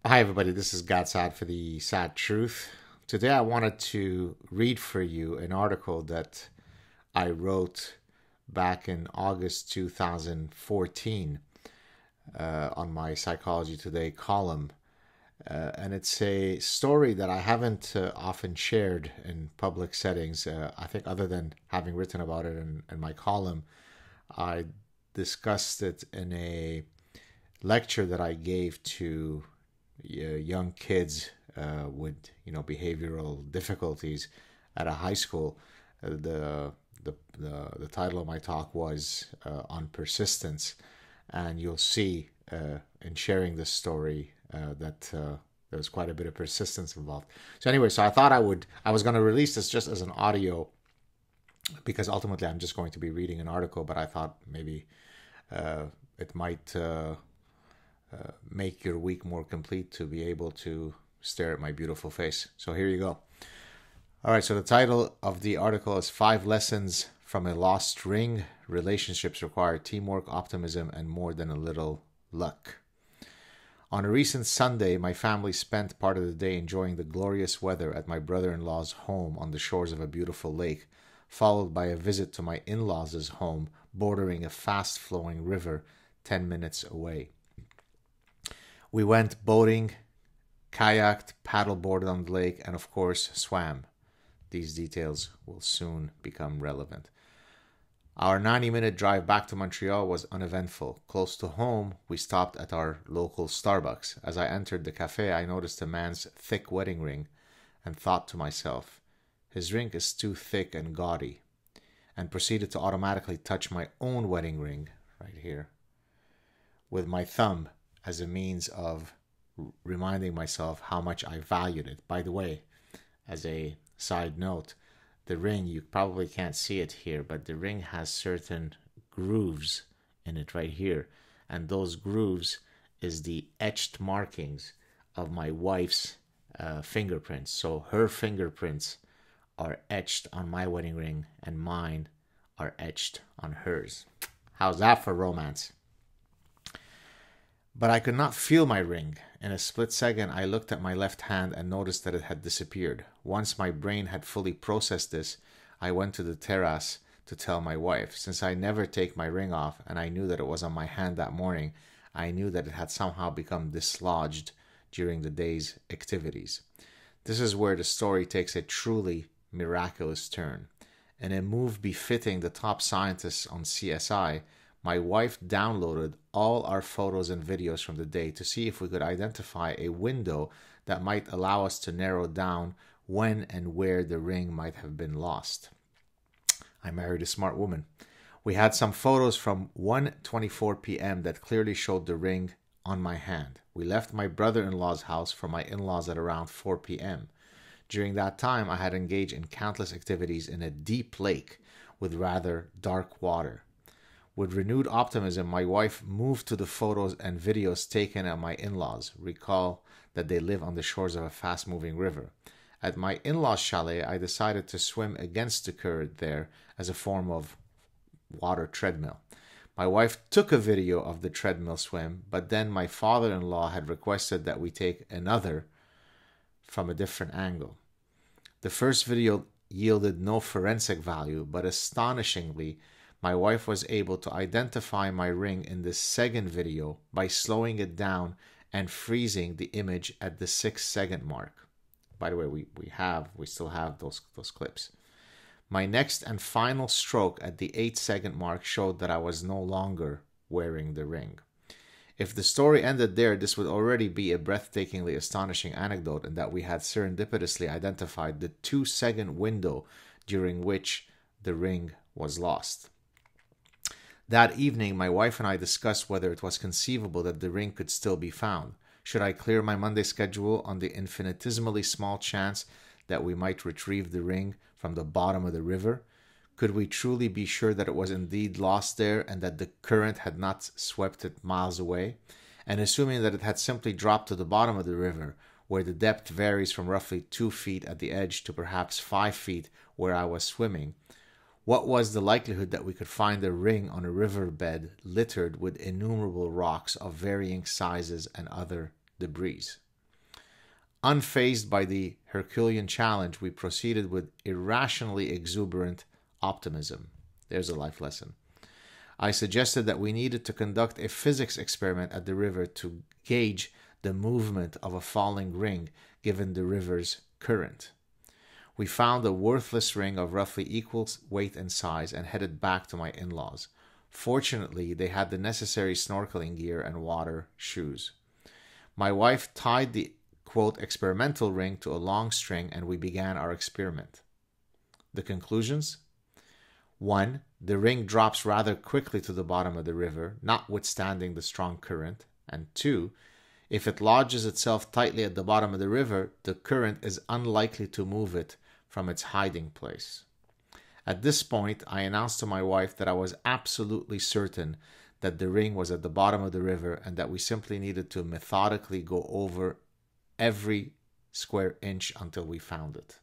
Hi, everybody. This is Gadsad for the SAAD Truth. Today, I wanted to read for you an article that I wrote back in August 2014 on my Psychology Today column. And it's a story that I haven't often shared in public settings. I think, other than having written about it in my column, I discussed it in a lecture that I gave to young kids with behavioral difficulties at a high school. The title of my talk was on persistence, and you'll see in sharing this story that there was quite a bit of persistence involved. So anyway, so I was going to release this just as an audio, because ultimately I'm just going to be reading an article, but I thought maybe it might make your week more complete to be able to stare at my beautiful face. So here you go. All right, so the title of the article is 5 Lessons from a Lost Ring. Relationships require teamwork, optimism, and more than a little luck. On a recent Sunday, my family spent part of the day enjoying the glorious weather at my brother-in-law's home on the shores of a beautiful lake, followed by a visit to my in-laws' home bordering a fast-flowing river 10 minutes away. We went boating, kayaked, paddleboarded on the lake, and of course swam. These details will soon become relevant. Our 90-minute drive back to Montreal was uneventful. Close to home, we stopped at our local Starbucks. As I entered the cafe, I noticed a man's thick wedding ring and thought to myself, his ring is too thick and gaudy, and proceeded to automatically touch my own wedding ring, right here, with my thumb, as a means of reminding myself how much I valued it. By the way, as a side note, the ring, you probably can't see it here, but the ring has certain grooves in it right here. And those grooves is the etched markings of my wife's fingerprints. So her fingerprints are etched on my wedding ring and mine are etched on hers. How's that for romance? But I could not feel my ring. In a split second, I looked at my left hand and noticed that it had disappeared. Once my brain had fully processed this, I went to the terrace to tell my wife. Since I never take my ring off, and I knew that it was on my hand that morning, I knew that it had somehow become dislodged during the day's activities. This is where the story takes a truly miraculous turn. In a move befitting the top scientists on CSI, my wife downloaded all our photos and videos from the day to see if we could identify a window that might allow us to narrow down when and where the ring might have been lost. I married a smart woman. We had some photos from 1:24 p.m. that clearly showed the ring on my hand. We left my brother-in-law's house for my in-laws at around 4 p.m. During that time, I had engaged in countless activities in a deep lake with rather dark water. With renewed optimism, my wife moved to the photos and videos taken at my in-laws. Recall that they live on the shores of a fast-moving river. At my in-laws' chalet, I decided to swim against the current there as a form of water treadmill. My wife took a video of the treadmill swim, but then my father-in-law had requested that we take another from a different angle. The first video yielded no forensic value, but astonishingly, my wife was able to identify my ring in the second video by slowing it down and freezing the image at the 6-second mark. By the way, we still have those clips. My next and final stroke at the 8-second mark showed that I was no longer wearing the ring. If the story ended there, this would already be a breathtakingly astonishing anecdote, in that we had serendipitously identified the 2-second window during which the ring was lost. That evening, my wife and I discussed whether it was conceivable that the ring could still be found. Should I clear my Monday schedule on the infinitesimally small chance that we might retrieve the ring from the bottom of the river? Could we truly be sure that it was indeed lost there and that the current had not swept it miles away? And assuming that it had simply dropped to the bottom of the river, where the depth varies from roughly 2 feet at the edge to perhaps 5 feet where I was swimming, what was the likelihood that we could find a ring on a riverbed littered with innumerable rocks of varying sizes and other debris? Unfazed by the Herculean challenge, we proceeded with irrationally exuberant optimism. There's a life lesson. I suggested that we needed to conduct a physics experiment at the river to gauge the movement of a falling ring given the river's current. We found a worthless ring of roughly equal weight and size and headed back to my in-laws. Fortunately, they had the necessary snorkeling gear and water shoes. My wife tied the, quote, experimental ring to a long string and we began our experiment. The conclusions? 1. The ring drops rather quickly to the bottom of the river, notwithstanding the strong current. And 2. If it lodges itself tightly at the bottom of the river, the current is unlikely to move it from its hiding place. At this point, I announced to my wife that I was absolutely certain that the ring was at the bottom of the river and that we simply needed to methodically go over every square inch until we found it.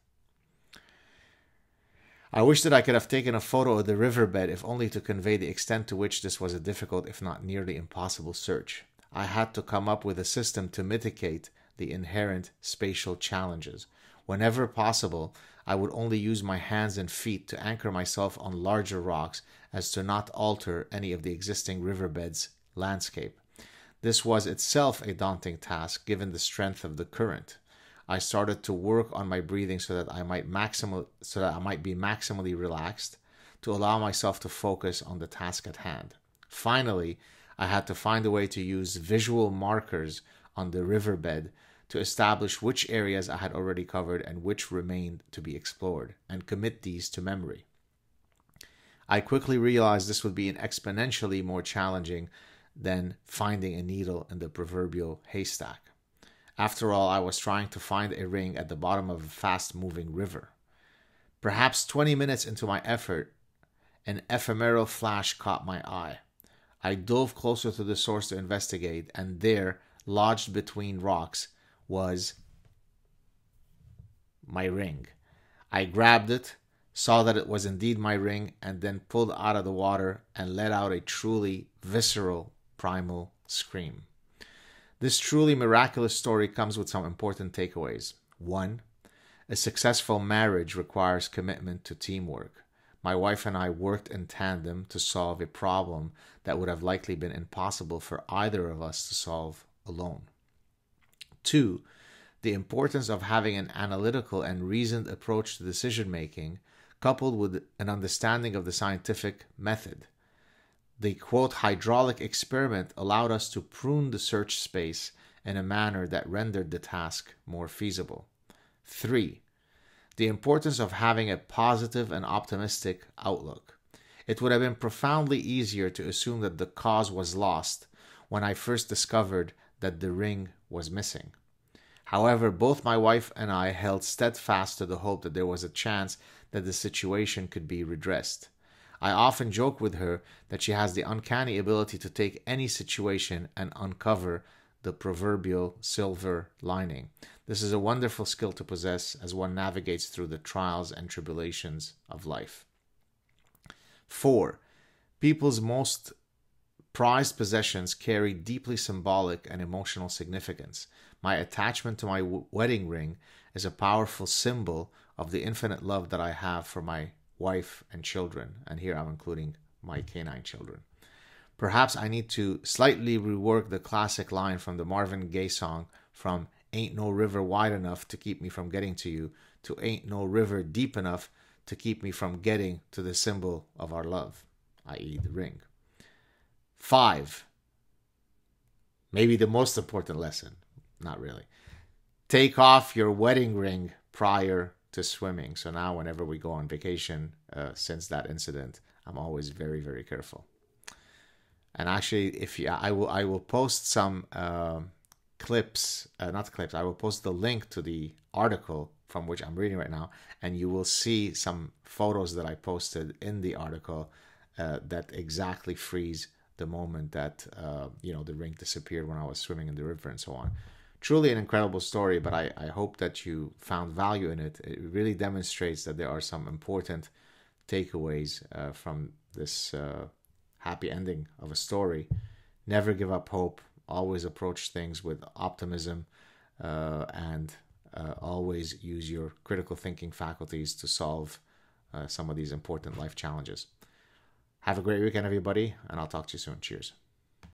I wish that I could have taken a photo of the riverbed if only to convey the extent to which this was a difficult, if not nearly impossible search. I had to come up with a system to mitigate the inherent spatial challenges. Whenever possible, I would only use my hands and feet to anchor myself on larger rocks as to not alter any of the existing riverbed's landscape. This was itself a daunting task given the strength of the current. I started to work on my breathing so that I might be maximally relaxed to allow myself to focus on the task at hand. Finally, I had to find a way to use visual markers on the riverbed to establish which areas I had already covered and which remained to be explored, and commit these to memory. I quickly realized this would be exponentially more challenging than finding a needle in the proverbial haystack. After all, I was trying to find a ring at the bottom of a fast-moving river. Perhaps 20 minutes into my effort, an ephemeral flash caught my eye. I dove closer to the source to investigate, and there, lodged between rocks, was my ring. I grabbed it, saw that it was indeed my ring, and then pulled out of the water and let out a truly visceral, primal scream. This truly miraculous story comes with some important takeaways. 1. A successful marriage requires commitment to teamwork. My wife and I worked in tandem to solve a problem that would have likely been impossible for either of us to solve alone. 2. The importance of having an analytical and reasoned approach to decision-making, coupled with an understanding of the scientific method. The, quote, hydraulic experiment allowed us to prune the search space in a manner that rendered the task more feasible. 3. The importance of having a positive and optimistic outlook. It would have been profoundly easier to assume that the cause was lost when I first discovered that the ring was missing. However, both my wife and I held steadfast to the hope that there was a chance that the situation could be redressed. I often joke with her that she has the uncanny ability to take any situation and uncover the proverbial silver lining. This is a wonderful skill to possess as one navigates through the trials and tribulations of life. 4. People's most prized possessions carry deeply symbolic and emotional significance. My attachment to my wedding ring is a powerful symbol of the infinite love that I have for my wife and children, and here I'm including my canine children. Perhaps I need to slightly rework the classic line from the Marvin Gaye song from "Ain't no river wide enough to keep me from getting to you" to "Ain't no river deep enough to keep me from getting to the symbol of our love," i.e. the ring. 5. Maybe the most important lesson. Not really. Take off your wedding ring prior to swimming. So now whenever we go on vacation, since that incident, I'm always very, very careful. And actually, I will post some clips, not clips, I will post the link to the article from which I'm reading right now, and you will see some photos that I posted in the article that exactly freeze the moment that the ring disappeared when I was swimming in the river and so on. Truly an incredible story, but I hope that you found value in it. It really demonstrates that there are some important takeaways from this happy ending of a story. Never give up hope. Always approach things with optimism and always use your critical thinking faculties to solve some of these important life challenges. Have a great weekend, everybody, and I'll talk to you soon. Cheers.